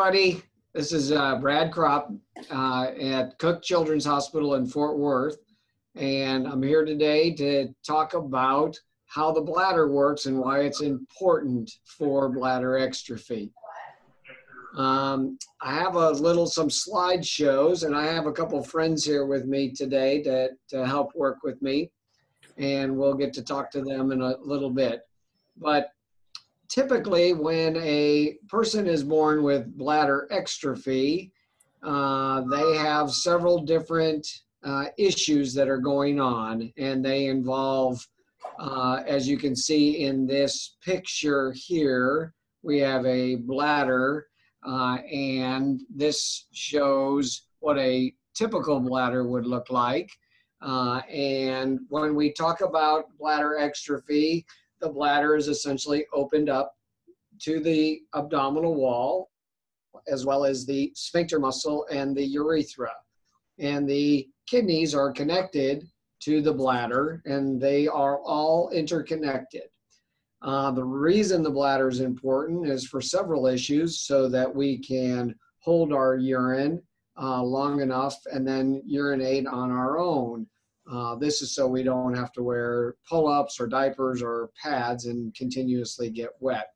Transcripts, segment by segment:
everybody. This is Brad Kropp at Cook Children's Hospital in Fort Worth. And I'm here today to talk about how the bladder works and why it's important for bladder exstrophy. I have some slideshows, and I have a couple friends here with me today to help work with me. And we'll get to talk to them in a little bit. But typically, when a person is born with bladder exstrophy, they have several different issues that are going on, and they involve, as you can see in this picture here, we have a bladder, and this shows what a typical bladder would look like. And when we talk about bladder exstrophy, the bladder is essentially opened up to the abdominal wall, as well as the sphincter muscle and the urethra. And the kidneys are connected to the bladder, and they are all interconnected. The reason the bladder is important is for several issues, so that we can hold our urine long enough and then urinate on our own. This is so we don't have to wear pull-ups or diapers or pads and continuously get wet.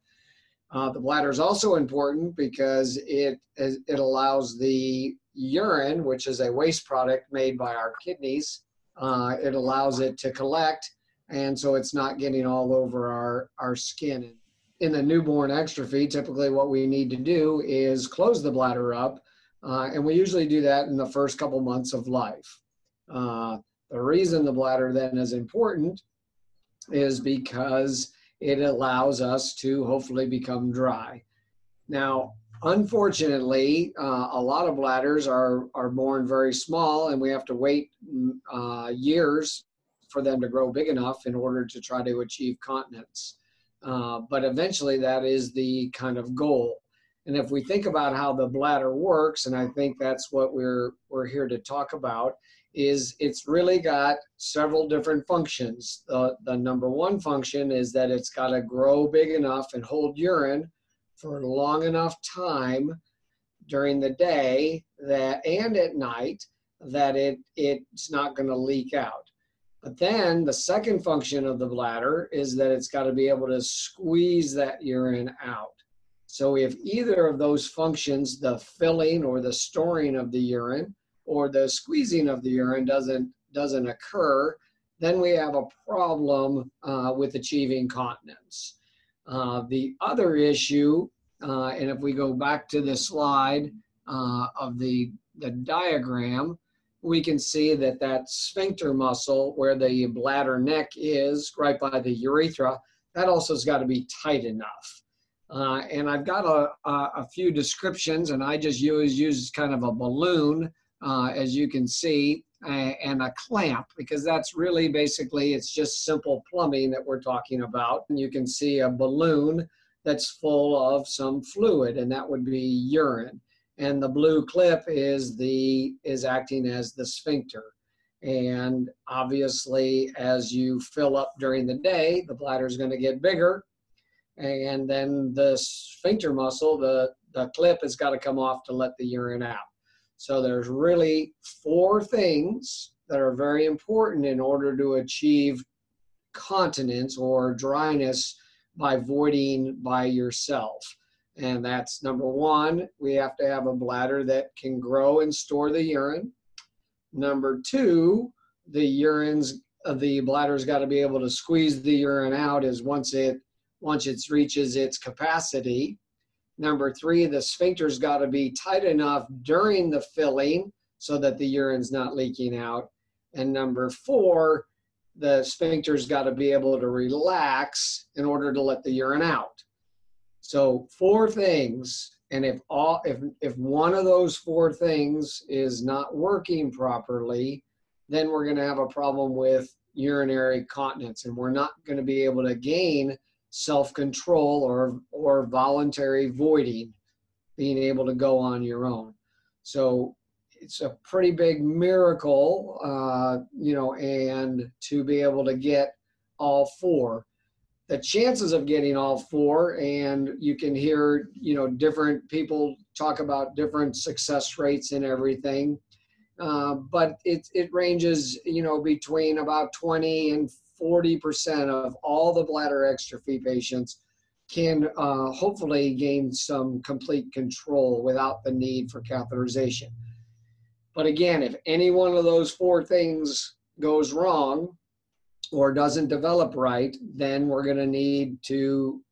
The bladder is also important because it allows the urine, which is a waste product made by our kidneys, it allows it to collect, and so it's not getting all over our skin. In the newborn exstrophy, typically what we need to do is close the bladder up, and we usually do that in the first couple months of life. The reason the bladder then is important is because it allows us to hopefully become dry. Now, unfortunately, a lot of bladders are born very small, and we have to wait years for them to grow big enough in order to try to achieve continence. But eventually that is the kind of goal. And if we think about how the bladder works, and I think that's what we're here to talk about, is it's really got several different functions. The number one function is that it's got to grow big enough and hold urine for long enough time during the day and at night that it's not going to leak out. But then the second function of the bladder is that it's got to be able to squeeze that urine out. So if either of those functions, the filling or the storing of the urine or the squeezing of the urine doesn't occur, then we have a problem with achieving continence. The other issue, and if we go back to the slide of the diagram, we can see that sphincter muscle where the bladder neck is, right by the urethra, that also has got to be tight enough. And I've got a few descriptions, and I just use kind of a balloon, as you can see, and a clamp, because that's really basically, it's just simple plumbing that we're talking about. And you can see a balloon that's full of some fluid, and that would be urine. And the blue clip is acting as the sphincter. And obviously, as you fill up during the day, the bladder is going to get bigger. And then the sphincter muscle, the clip, has got to come off to let the urine out. So there's really four things that are very important in order to achieve continence or dryness by voiding by yourself. And that's number one, we have to have a bladder that can grow and store the urine. Number two, the bladder's got to be able to squeeze the urine out once it reaches its capacity. Number three, the sphincter's got to be tight enough during the filling so that the urine's not leaking out. And number four, the sphincter's got to be able to relax in order to let the urine out. So four things, and if one of those four things is not working properly, then we're going to have a problem with urinary continence, and we're not going to be able to gain self-control or voluntary voiding, being able to go on your own. So it's a pretty big miracle, and to be able to get all four. the chances of getting all four, and you can hear, you know, different people talk about different success rates and everything. But it ranges, you know, between about 20 and 40% of all the bladder exstrophy patients can hopefully gain some complete control without the need for catheterization. But again, if any one of those four things goes wrong or doesn't develop right, then we're going to need to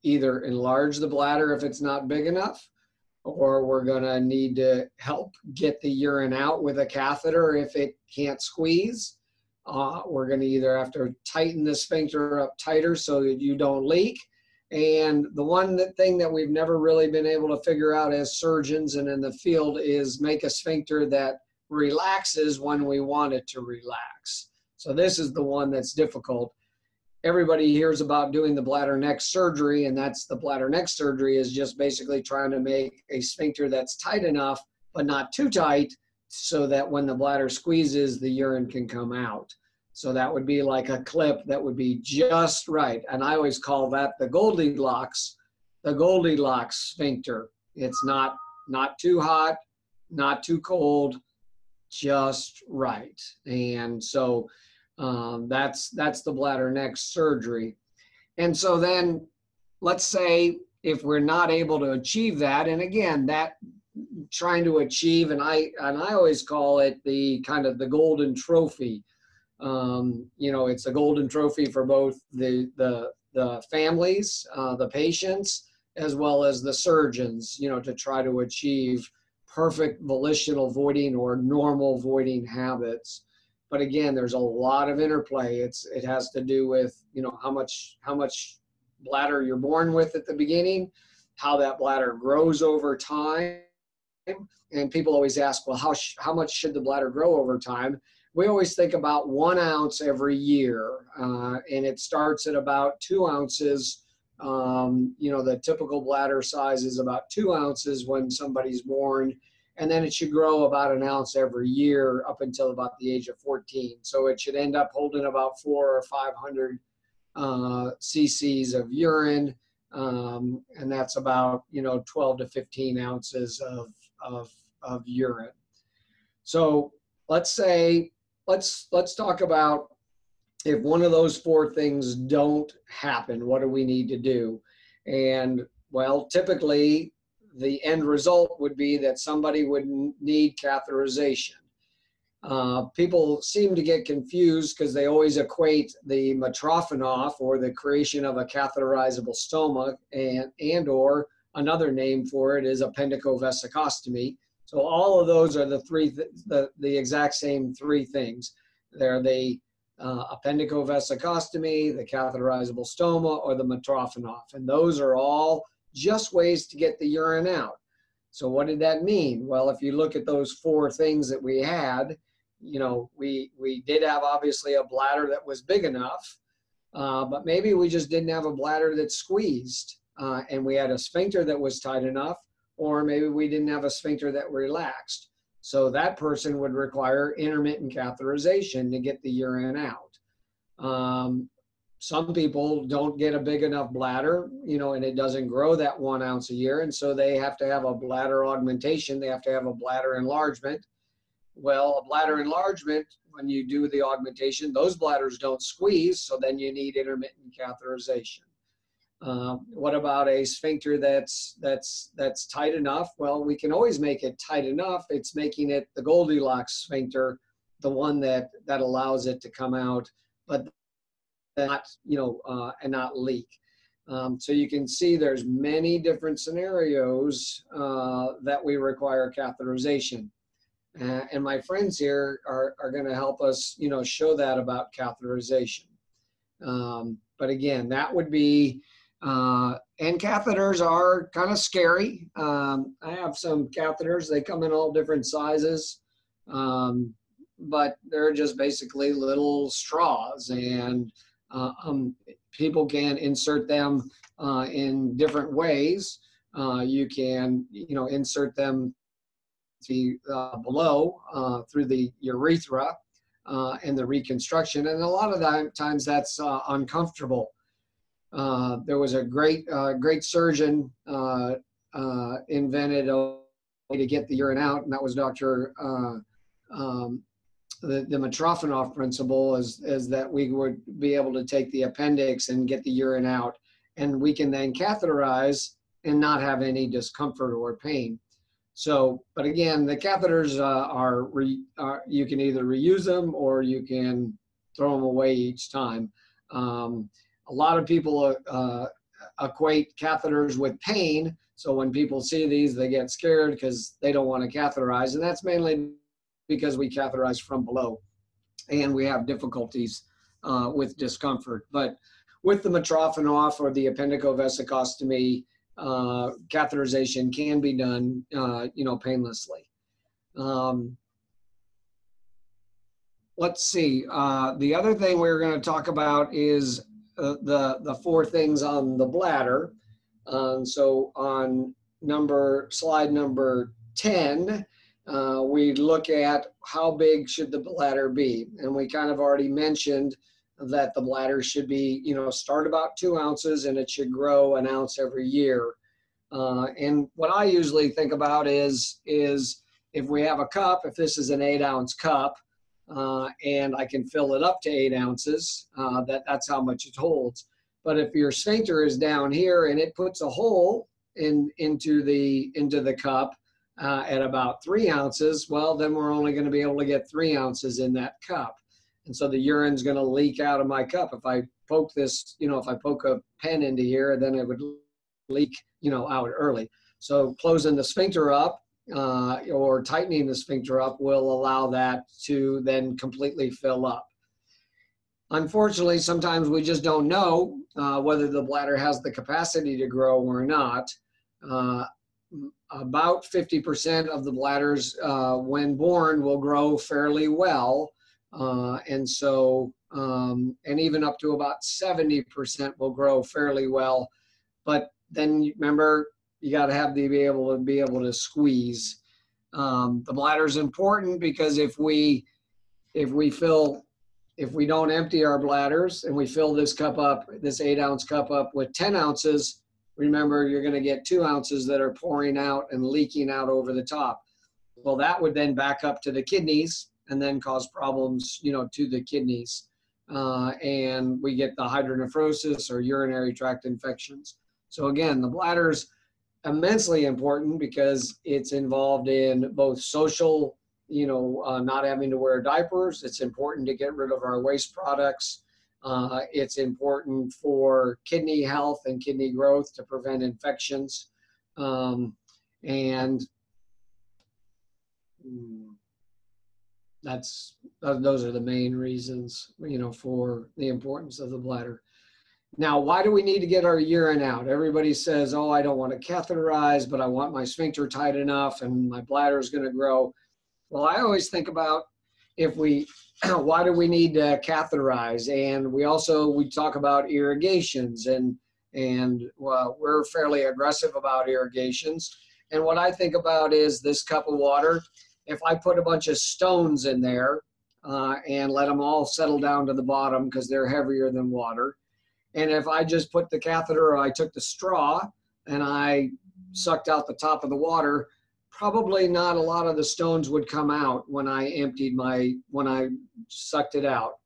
either enlarge the bladder if it's not big enough, or we're going to need to help get the urine out with a catheter if it can't squeeze. We're going to either have to tighten the sphincter up tighter so that you don't leak. And the one thing that we've never really been able to figure out as surgeons and in the field is make a sphincter that relaxes when we want it to relax. So this is the one that's difficult. Everybody hears about doing the bladder neck surgery, and that's the bladder neck surgery is just basically trying to make a sphincter that's tight enough, but not too tight, so that when the bladder squeezes, the urine can come out. So that would be like a clip that would be just right. And I always call that the Goldilocks sphincter. It's not too hot, not too cold, just right. And so that's the bladder neck surgery. And so then let's say if we're not able to achieve that, and again, that trying to achieve, and I always call it the kind of the golden trophy. You know, it's a golden trophy for both the families, the patients, as well as the surgeons, you know, to try to achieve perfect volitional voiding or normal voiding habits. But again, there's a lot of interplay. It has to do with, you know, how much bladder you're born with at the beginning, how that bladder grows over time. And people always ask, well, how much should the bladder grow over time? We always think about 1 ounce every year, and it starts at about 2 ounces. You know, the typical bladder size is about 2 ounces when somebody's born, and then it should grow about 1 ounce every year up until about the age of 14. So it should end up holding about 400 or 500 cc's of urine, and that's about, you know, 12 to 15 ounces of urine. So let's say, let's talk about if one of those four things don't happen, what do we need to do? And well, typically the end result would be that somebody would need catheterization. People seem to get confused because they always equate the Mitrofanoff, or the creation of a catheterizable stoma, and or another name for it is appendicovesicostomy. So all of those are the exact same three things. They're the appendicovesicostomy, the catheterizable stoma, or the Mitrofanoff. And those are all just ways to get the urine out. So what did that mean? Well, if you look at those four things that we had, you know, we did have obviously a bladder that was big enough, but maybe we just didn't have a bladder that squeezed, and we had a sphincter that was tight enough, or maybe we didn't have a sphincter that relaxed. So that person would require intermittent catheterization to get the urine out. Some people don't get a big enough bladder, you know, and it doesn't grow that 1 ounce a year, and so they have to have a bladder augmentation. They have to have a bladder enlargement. Well, a bladder enlargement, when you do the augmentation, those bladders don't squeeze, so then you need intermittent catheterization. What about a sphincter that's tight enough? Well, we can always make it tight enough. It's making it the Goldilocks sphincter, the one that allows it to come out, but not, you know, and not leak. So you can see there's many different scenarios that we require catheterization. And my friends here are going to help us, you know, show that about catheterization. But again, that would be, and catheters are kind of scary. I have some catheters, they come in all different sizes, but they're just basically little straws, and people can insert them in different ways. You can, you know, insert them below through the urethra and the reconstruction, and a lot of times that's uncomfortable. There was a great surgeon invented a way to get the urine out, and that was Dr. The Mitrofanoff principle is that we would be able to take the appendix and get the urine out, and we can then catheterize and not have any discomfort or pain. So, but again, the catheters you can either reuse them or you can throw them away each time. A lot of people equate catheters with pain. So when people see these, they get scared because they don't want to catheterize. And that's mainly because we catheterize from below and we have difficulties with discomfort. But with the Mitrofanoff or the appendicovesicostomy, catheterization can be done, painlessly. Let's see. The other thing we're going to talk about is the 4 things on the bladder. So on slide number 10, we look at how big should the bladder be. And we kind of already mentioned that the bladder should be, start about 2 ounces and it should grow 1 ounce every year. And what I usually think about is if we have a cup, if this is an 8-ounce cup, and I can fill it up to 8 ounces, that's how much it holds. But if your sphincter is down here and it puts a hole into the cup at about 3 ounces, well, then we're only going to be able to get 3 ounces in that cup. And so the urine's going to leak out of my cup. If I poke this, if I poke a pen into here, then it would leak, out early. So closing the sphincter up or tightening the sphincter up will allow that to then completely fill up. Unfortunately, sometimes we just don't know whether the bladder has the capacity to grow or not. About 50% of the bladders when born will grow fairly well. And even up to about 70% will grow fairly well. But then remember, you got to be able to squeeze. The bladder is important because if we don't empty our bladders and we fill this cup up, this 8-ounce cup up with 10 ounces, remember you're going to get 2 ounces that are pouring out and leaking out over the top. Well, that would then back up to the kidneys and then cause problems, to the kidneys. And we get the hydronephrosis or urinary tract infections. So again, the bladder's immensely important because it's involved in both social, not having to wear diapers. It's important to get rid of our waste products. It's important for kidney health and kidney growth to prevent infections. Those are the main reasons, for the importance of the bladder. Now, why do we need to get our urine out? Everybody says, oh, I don't want to catheterize, but I want my sphincter tight enough and my bladder is going to grow. Well, I always think about why do we need to catheterize? And we talk about irrigations and we're fairly aggressive about irrigations. And what I think about is this cup of water. If I put a bunch of stones in there and let them all settle down to the bottom because they're heavier than water, and if I just put the catheter or I took the straw and I sucked out the top of the water, probably not a lot of the stones would come out when I sucked it out.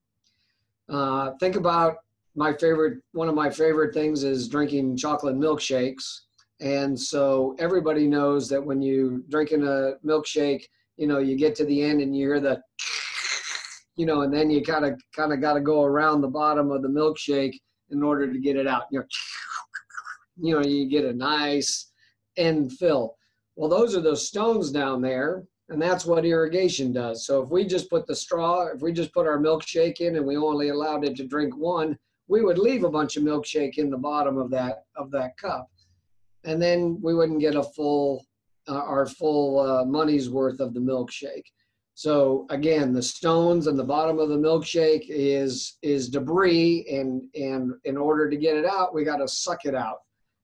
Think about one of my favorite things is drinking chocolate milkshakes. And so everybody knows that when you drinking a milkshake, you get to the end and you hear the, and then you kind of got to go around the bottom of the milkshake in order to get it out. You get a nice end fill. Well, those are those stones down there, and that's what irrigation does. So if we just put our milkshake in and we only allowed it to drink one, we would leave a bunch of milkshake in the bottom of that cup. And then we wouldn't get our full money's worth of the milkshake. So again, the stones on the bottom of the milkshake is debris, and in order to get it out, we got to suck it out.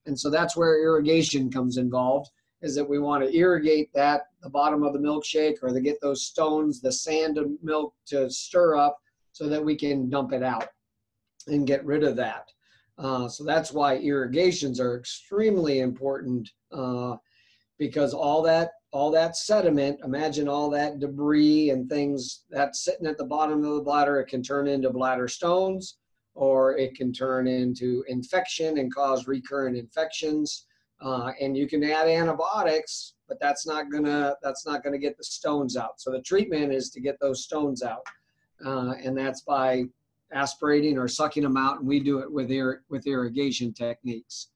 And so that's where irrigation comes involved, is that we want to irrigate the bottom of the milkshake, or to get those stones, the sand and milk to stir up so that we can dump it out and get rid of that. So that's why irrigations are extremely important, because all that sediment, imagine all that debris and things that's sitting at the bottom of the bladder, it can turn into bladder stones, or it can turn into infection and cause recurrent infections. And you can add antibiotics, but that's not gonna get the stones out. So the treatment is to get those stones out, and that's by aspirating or sucking them out, and we do it with irrigation techniques.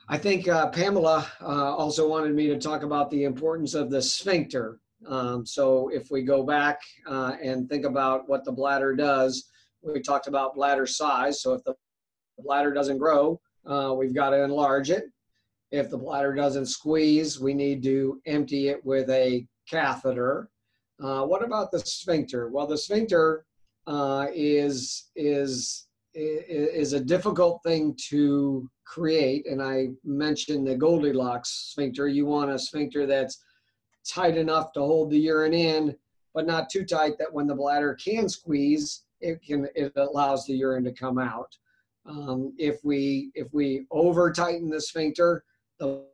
I think Pamela also wanted me to talk about the importance of the sphincter. So if we go back and think about what the bladder does, we talked about bladder size. So if the bladder doesn't grow, we've got to enlarge it. If the bladder doesn't squeeze, we need to empty it with a catheter. What about the sphincter? Well, the sphincter is a difficult thing to create, and I mentioned the Goldilocks sphincter. You want a sphincter that's tight enough to hold the urine in, but not too tight that when the bladder can squeeze, it allows the urine to come out. If we over tighten the sphincter, the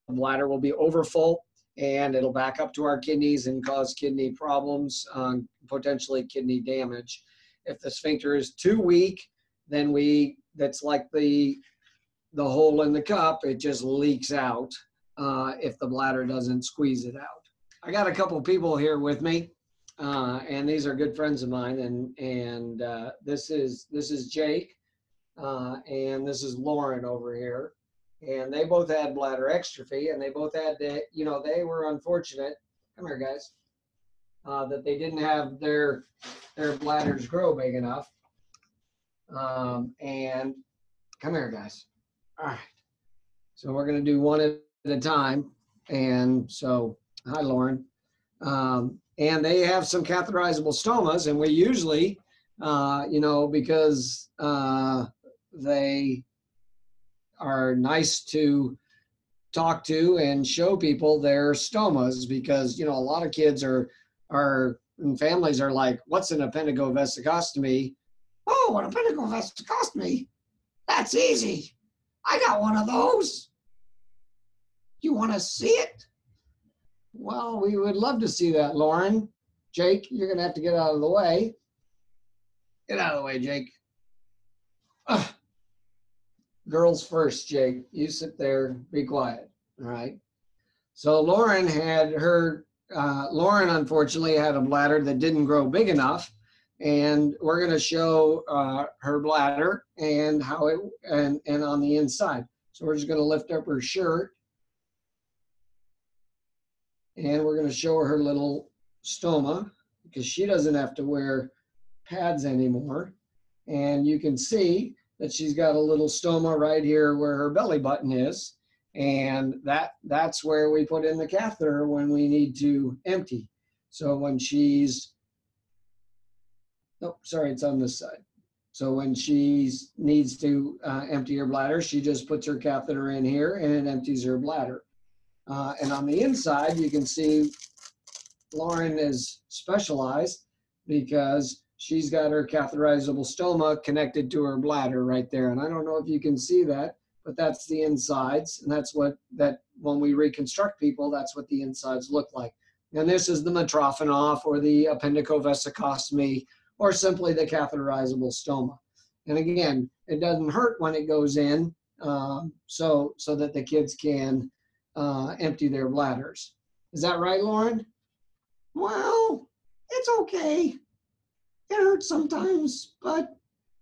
bladder will be overfull, and it'll back up to our kidneys and cause kidney problems, potentially kidney damage. If the sphincter is too weak, then that's like the hole in the cup, it just leaks out if the bladder doesn't squeeze it out. I got a couple people here with me, and these are good friends of mine, and this is Jake, and this is Lauren over here. And they both had bladder exstrophy, and they both had they were unfortunate, come here guys, that they didn't have their bladders grow big enough. And come here guys. All right. So we're going to do one at a time. And so, hi Lauren. And they have some catheterizable stomas, and we usually, because they are nice to talk to and show people their stomas, because a lot of kids are and families are like, what's an appendicovesicostomy? Oh, an appendicovesicostomy? That's easy. I got one of those. You want to see it? Well, we would love to see that, Lauren. Jake, you're going to have to get out of the way. Get out of the way, Jake. Ugh. Girls first, Jake. You sit there, be quiet, all right? So Lauren Lauren unfortunately had a bladder that didn't grow big enough, and we're going to show her bladder and how it, and on the inside. So we're just going to lift up her shirt, and we're going to show her little stoma, because she doesn't have to wear pads anymore. And you can see that she's got a little stoma right here where her belly button is. And that's where we put in the catheter when we need to empty. So when she's, oh, sorry, it's on this side. So when she needs to empty her bladder, she just puts her catheter in here and it empties her bladder. And on the inside, you can see Lauren is specialized because she's got her catheterizable stoma connected to her bladder right there. And I don't know if you can see that, but that's the insides. And that's when we reconstruct people, that's what the insides look like. And this is the Mitrophanoff or the appendicovesicostomy, or simply the catheterizable stoma. And again, it doesn't hurt when it goes in, so that the kids can empty their bladders. Is that right, Lauren? Well, it's okay. It hurts sometimes, but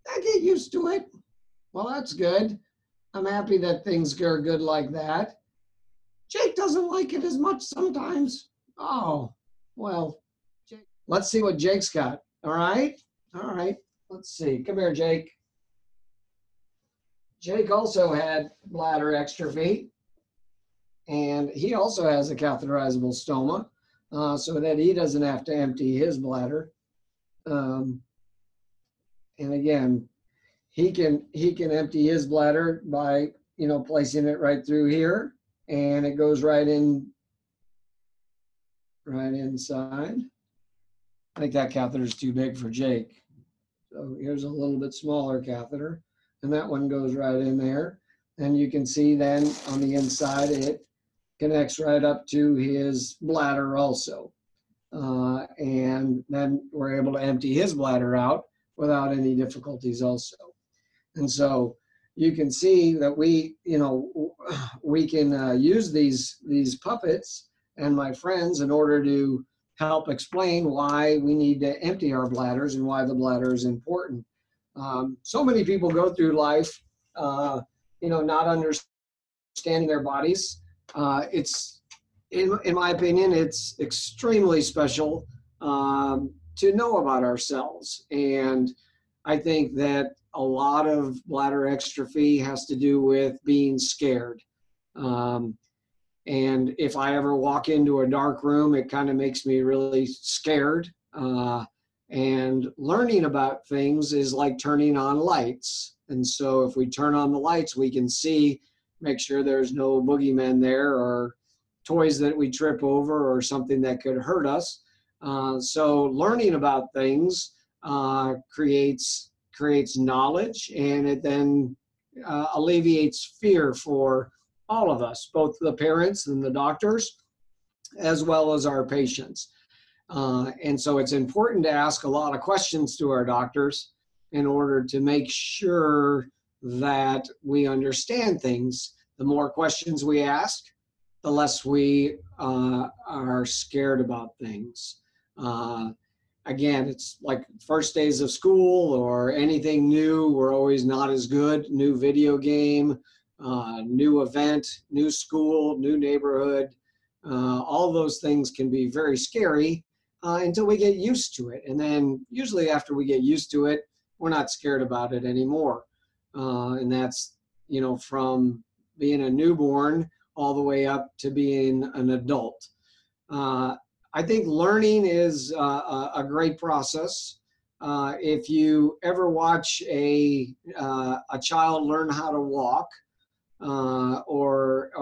I get used to it. Well, that's good. I'm happy that things are good like that. Jake doesn't like it as much sometimes. Oh, well, Jake. Let's see what Jake's got. All right? All right. Let's see. Come here, Jake. Jake also had bladder exstrophy, and he also has a catheterizable stoma, so that he doesn't have to empty his bladder. And again, he can empty his bladder by placing it right through here, and it goes right inside. I think that catheter is too big for Jake. So here's a little bit smaller catheter, and that one goes right in there. And you can see then on the inside, it connects right up to his bladder also. And then we're able to empty his bladder out without any difficulties also. And so you can see that we can use these puppets and my friends in order to help explain why we need to empty our bladders and why the bladder is important. So many people go through life, not understanding their bodies. In my opinion, it's extremely special to know about ourselves. And I think that a lot of bladder exstrophy has to do with being scared. And if I ever walk into a dark room, it kind of makes me really scared. And learning about things is like turning on lights. And so if we turn on the lights, we can see, make sure there's no boogeymen there or toys that we trip over or something that could hurt us. So learning about things creates knowledge, and it then alleviates fear for all of us, both the parents and the doctors, as well as our patients. And so it's important to ask a lot of questions to our doctors in order to make sure that we understand things. The more questions we ask, the less we are scared about things. Again, it's like first days of school or anything new, we're always not as good. New video game, new event, new school, new neighborhood. All those things can be very scary until we get used to it. And then usually after we get used to it, we're not scared about it anymore. And that's, from being a newborn all the way up to being an adult. I think learning is a great process. If you ever watch a child learn how to walk or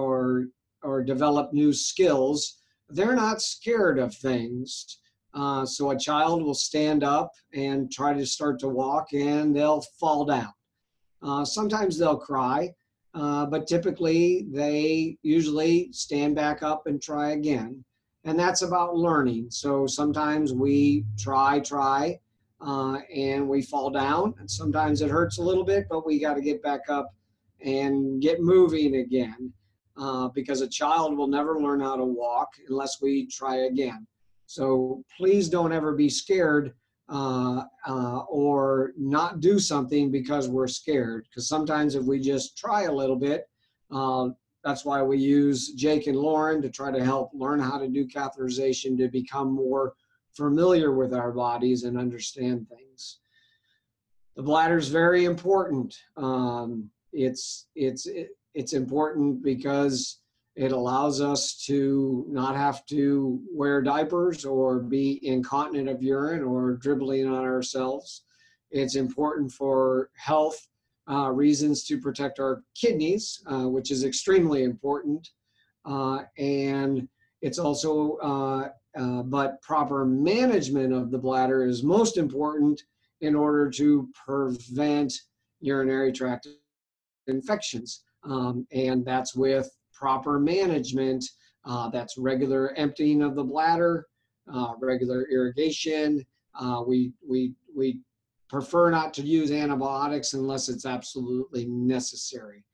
develop new skills, they're not scared of things. So a child will stand up and try to start to walk, and they'll fall down. Sometimes they'll cry, but typically they usually stand back up and try again. And that's about learning. So sometimes we try, and we fall down. And sometimes it hurts a little bit, but we got to get back up and get moving again. Because a child will never learn how to walk unless we try again. So please don't ever be scared or not do something because we're scared. Because sometimes if we just try a little bit, that's why we use Jake and Lauren to try to help learn how to do catheterization, to become more familiar with our bodies and understand things. The bladder is very important. It's important because it allows us to not have to wear diapers or be incontinent of urine or dribbling on ourselves. It's important for health reasons to protect our kidneys, which is extremely important. And it's also, but proper management of the bladder is most important in order to prevent urinary tract infections. And that's with proper management. That's regular emptying of the bladder, regular irrigation. We prefer not to use antibiotics unless it's absolutely necessary.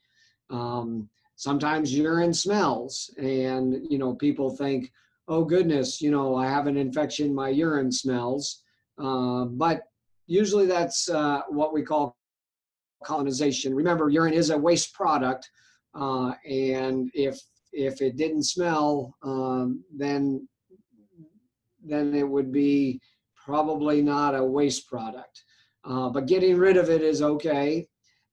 Sometimes urine smells, and people think, oh goodness, I have an infection, my urine smells. But usually that's what we call colonization. Remember, urine is a waste product, and if it didn't smell, then it would be probably not a waste product. But getting rid of it is okay,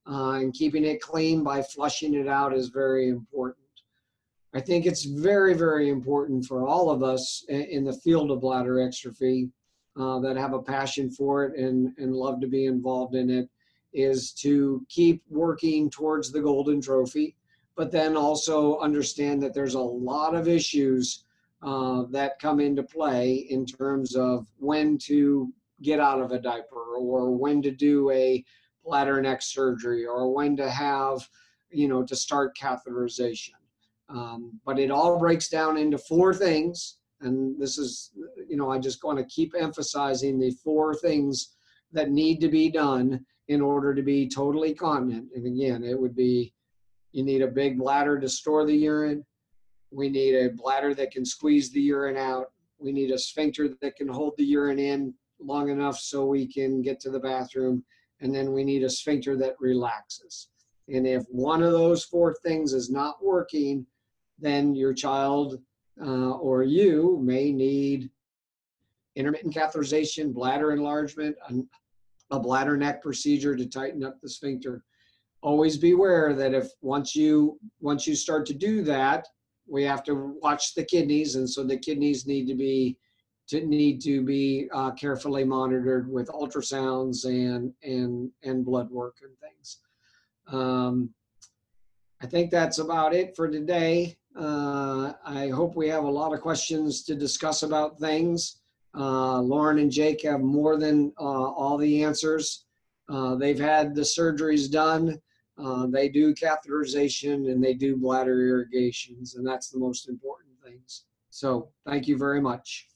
and keeping it clean by flushing it out is very important. I think it's very, very important for all of us in the field of bladder exstrophy that have a passion for it and love to be involved in it, is to keep working towards the golden trophy, but then also understand that there's a lot of issues that come into play in terms of when to get out of a diaper or when to do a bladder neck surgery, or when to have, to start catheterization. But it all breaks down into 4 things. And this is, I just want to keep emphasizing the 4 things that need to be done in order to be totally continent. And again, it would be, you need a big bladder to store the urine. We need a bladder that can squeeze the urine out. We need a sphincter that can hold the urine in long enough so we can get to the bathroom. And then we need a sphincter that relaxes. And if one of those 4 things is not working, then your child or you may need intermittent catheterization, bladder enlargement, a bladder neck procedure to tighten up the sphincter. Always beware that if once you start to do that, we have to watch the kidneys, and so the kidneys need to be carefully monitored with ultrasounds and blood work and things. I think that's about it for today. I hope we have a lot of questions to discuss about things. Lauren and Jake have more than all the answers. They've had the surgeries done. They do catheterization and they do bladder irrigations, and that's the most important things. So thank you very much.